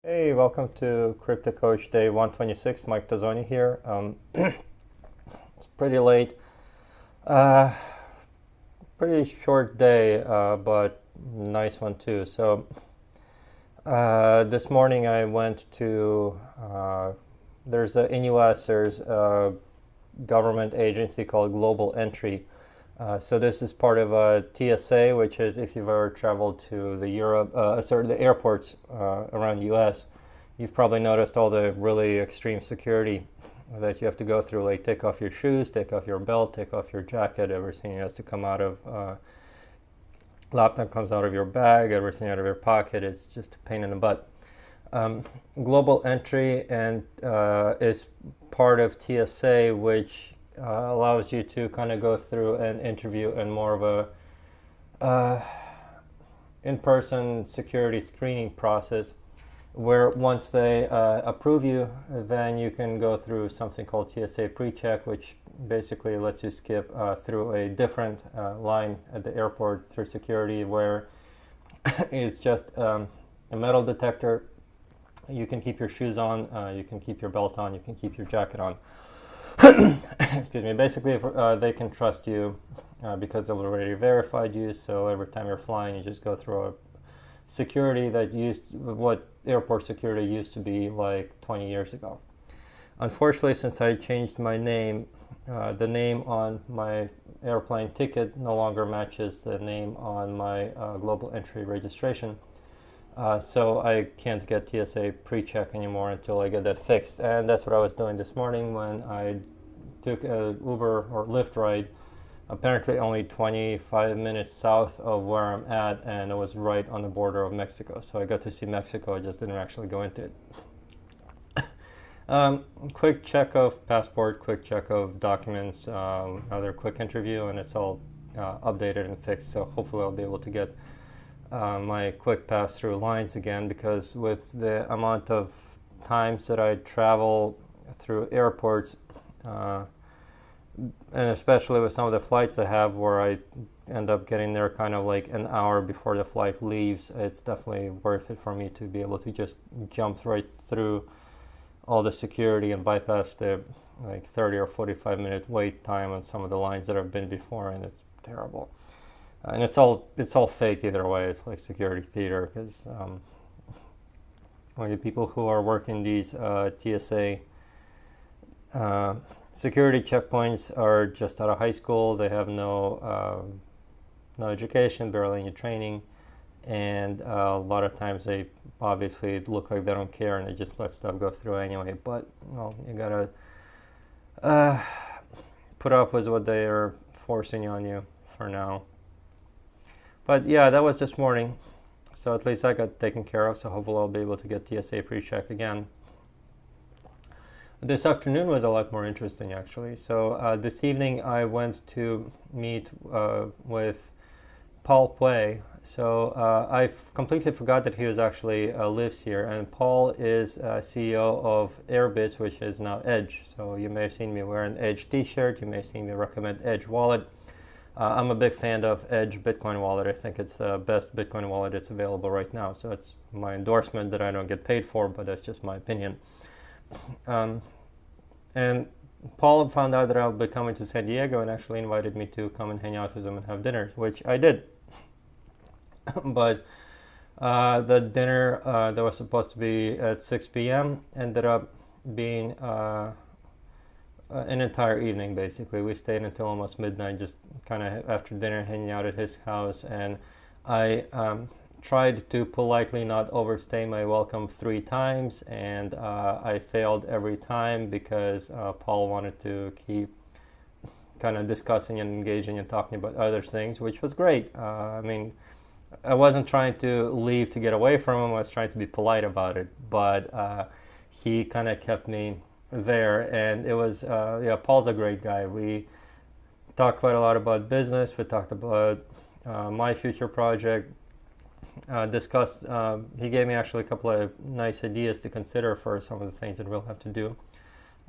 Hey, welcome to Crypto Coach Day 126. Mike Tozoni here. It's pretty late. Uh, Pretty short day, but nice one too. This morning I went to, in US, there's a government agency called Global Entry. So this is part of a TSA, which is if you've ever traveled to the airports around US, you've probably noticed all the really extreme security that you have to go through, like take off your shoes, take off your belt, take off your jacket, everything has to come out of, laptop comes out of your bag, everything out of your pocket. It's just a pain in the butt. Global Entry and is part of TSA, which allows you to kind of go through an interview and more of a in-person security screening process, where once they approve you, then you can go through something called TSA pre-check, which basically lets you skip through a different line at the airport through security, where it's just a metal detector. You can keep your shoes on, you can keep your belt on, you can keep your jacket on. Excuse me. Basically, they can trust you because they've already verified you. So every time you're flying, you just go through a security what airport security used to be like 20 years ago. Unfortunately, since I changed my name, the name on my airplane ticket no longer matches the name on my Global Entry registration. So I can't get TSA pre-check anymore until I get that fixed. And that's what I was doing this morning when I took a Uber or Lyft ride, apparently only 25 minutes south of where I'm at, and it was right on the border of Mexico. So I got to see Mexico, I just didn't actually go into it. Quick check of passport, quick check of documents, another quick interview, and it's all updated and fixed. So hopefully I'll be able to get my quick pass-through lines again, because with the amount of times that I travel through airports, and especially with some of the flights I have where I end up getting there kind of like an hour before the flight leaves, it's definitely worth it for me to be able to just jump right through all the security and bypass the like 30 or 45 minute wait time on some of the lines that I've been before, and it's terrible. And it's all fake either way. It's like security theater, because the people who are working these TSA security checkpoints are just out of high school. They have no education, barely any training, and a lot of times they obviously look like they don't care and they just let stuff go through anyway. But you gotta put up with what they are forcing on you for now. But yeah, that was this morning, so at least I got taken care of, so hopefully I'll be able to get TSA pre-check again. This afternoon was a lot more interesting, actually. So this evening I went to meet with Puey. So I completely forgot that he was actually lives here, and Paul is CEO of Airbits, which is now Edge. So you may have seen me wear an Edge t-shirt, you may have seen me recommend Edge wallet. I'm a big fan of Edge Bitcoin wallet. I think it's the best Bitcoin wallet that's available right now. So it's my endorsement that I don't get paid for, but that's just my opinion. And Paul found out that I'll be coming to San Diego and actually invited me to come and hang out with him and have dinner, which I did. But the dinner that was supposed to be at 6 p.m. ended up being an entire evening, basically. We stayed until almost midnight, just kind of after dinner, hanging out at his house. And I tried to politely not overstay my welcome 3 times, and I failed every time because Paul wanted to keep kind of discussing and engaging and talking about other things, which was great. I mean, I wasn't trying to leave to get away from him. I was trying to be polite about it, but he kind of kept me there, and it was Paul's a great guy. We talked quite a lot about business. We talked about my future project, discussed he gave me actually a couple of nice ideas to consider for some of the things that we'll have to do,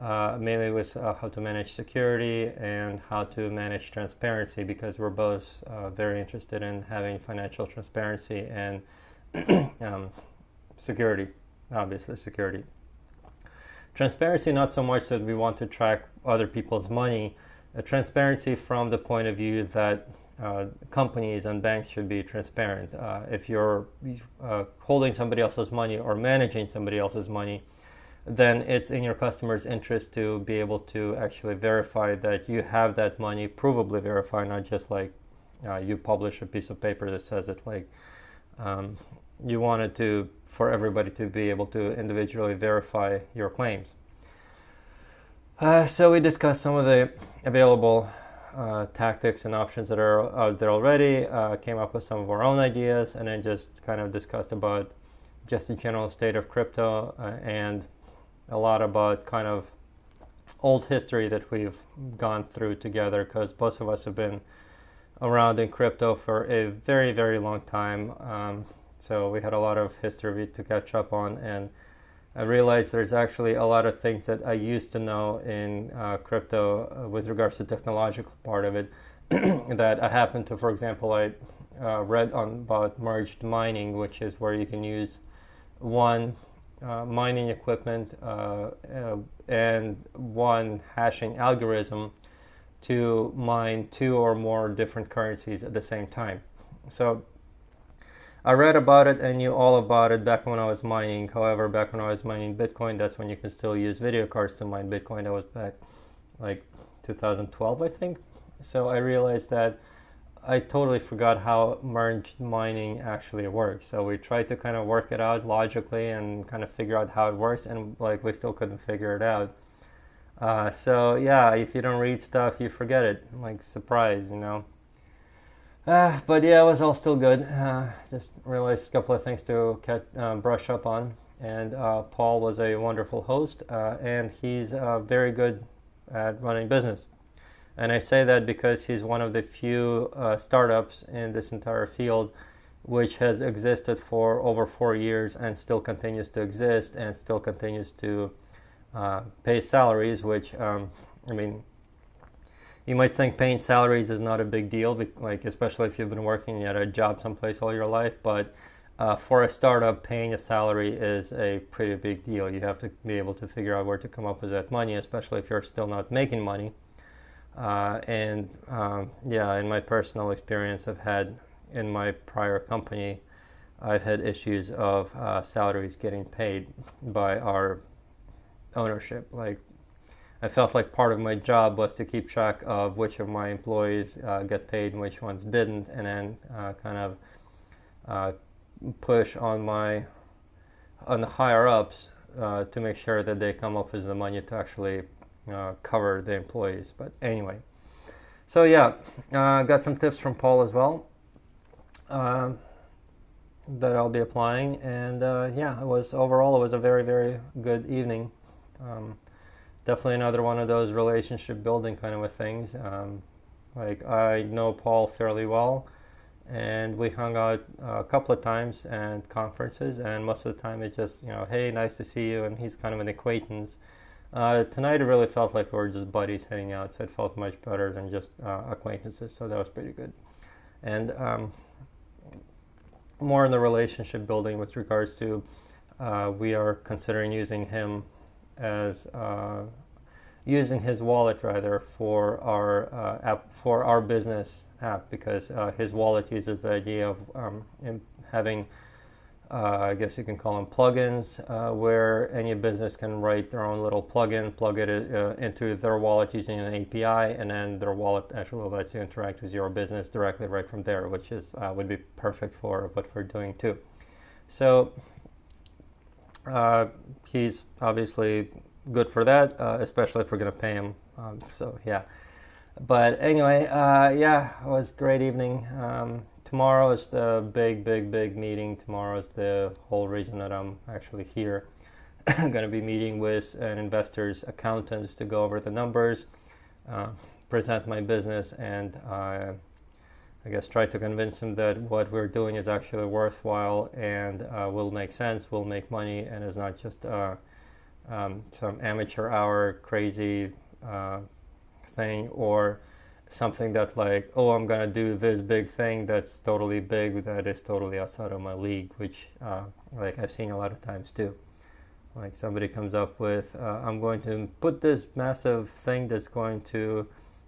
mainly with how to manage security and how to manage transparency, because we're both very interested in having financial transparency and security. obviously security. Transparency, not so much that we want to track other people's money. Transparency from the point of view that companies and banks should be transparent. If you're holding somebody else's money or managing somebody else's money, then it's in your customer's interest to be able to actually verify that you have that money, provably verify, not just like you publish a piece of paper that says it. Like you wanted to, for everybody to be able to individually verify your claims. So we discussed some of the available tactics and options that are out there already, came up with some of our own ideas, and then just kind of discussed about just the general state of crypto and a lot about kind of old history that we've gone through together, because both of us have been around in crypto for a very, very long time. So we had a lot of history to catch up on, and I realized there's actually a lot of things that I used to know in crypto with regards to the technological part of it that I happen to, for example, I read about merged mining, which is where you can use one mining equipment and one hashing algorithm to mine two or more different currencies at the same time. So I read about it and knew all about it back when I was mining. However, back when I was mining Bitcoin, that's when you can still use video cards to mine Bitcoin. That was back like 2012, I think. So I realized that I totally forgot how merged mining actually works. So we tried to kind of work it out logically and kind of figure out how it works, and like we still couldn't figure it out. So yeah, if you don't read stuff, you forget it. Like, surprise, you know. But yeah, it was all still good. Just realized a couple of things to brush up on. And Paul was a wonderful host, and he's very good at running business. And I say that because he's one of the few startups in this entire field which has existed for over 4 years and still continues to exist and still continues to pay salaries, which, I mean, you might think paying salaries is not a big deal, like especially if you've been working at a job someplace all your life, but for a startup, paying a salary is a pretty big deal. You have to be able to figure out where to come up with that money, especially if you're still not making money. Yeah, in my personal experience, I've had in my prior company, I've had issues of salaries getting paid by our ownership. Like, I felt like part of my job was to keep track of which of my employees get paid and which ones didn't, and then kind of push on the higher ups to make sure that they come up with the money to actually cover the employees. But anyway, so yeah, got some tips from Paul as well that I'll be applying, and yeah, it was a very, very good evening. Definitely another one of those relationship building kind of things. Like, I know Paul fairly well, and we hung out a couple of times at conferences, and most of the time it's just, you know, hey, nice to see you, and he's kind of an acquaintance. Tonight it really felt like we were just buddies hanging out, so it felt much better than just acquaintances, so that was pretty good. And more in the relationship building with regards to we are considering using him as using his wallet rather for our app, for our business app, because his wallet uses the idea of having I guess you can call them plugins, where any business can write their own little plugin, plug it into their wallet using an API, and then their wallet actually lets you interact with your business directly right from there, which is would be perfect for what we're doing too. So he's obviously good for that, especially if we're going to pay him. So yeah. But anyway, yeah, it was a great evening. Tomorrow is the big meeting. Tomorrow is the whole reason that I'm actually here. I'm going to be meeting with an investor's accountant to go over the numbers, present my business, and I guess try to convince him that what we're doing is actually worthwhile and will make sense, will make money, and is not just some amateur hour crazy thing, or something that like, oh, I'm gonna do this big thing that's totally big, that is totally outside of my league, which like I've seen a lot of times too. Like somebody comes up with, I'm going to put this massive thing that's going to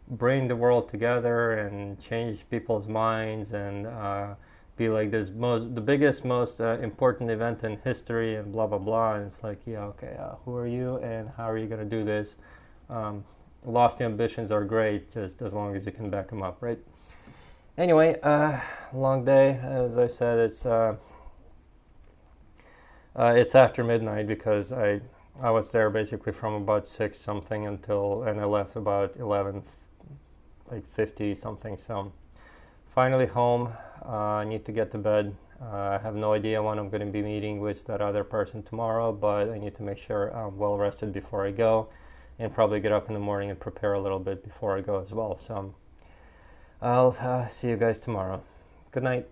bring the world together and change people's minds and be like the biggest, most important event in history and blah, blah, blah. And it's like, yeah, okay, who are you and how are you going to do this? Lofty ambitions are great, just as long as you can back them up, right? Anyway, long day. As I said, it's after midnight because I was there basically from about 6 something and I left about 11, like 50 something. So finally home. I need to get to bed. I have no idea when I'm going to be meeting with that other person tomorrow, but I need to make sure I'm well rested before I go, and probably get up in the morning and prepare a little bit before I go as well. So I'll see you guys tomorrow. Good night.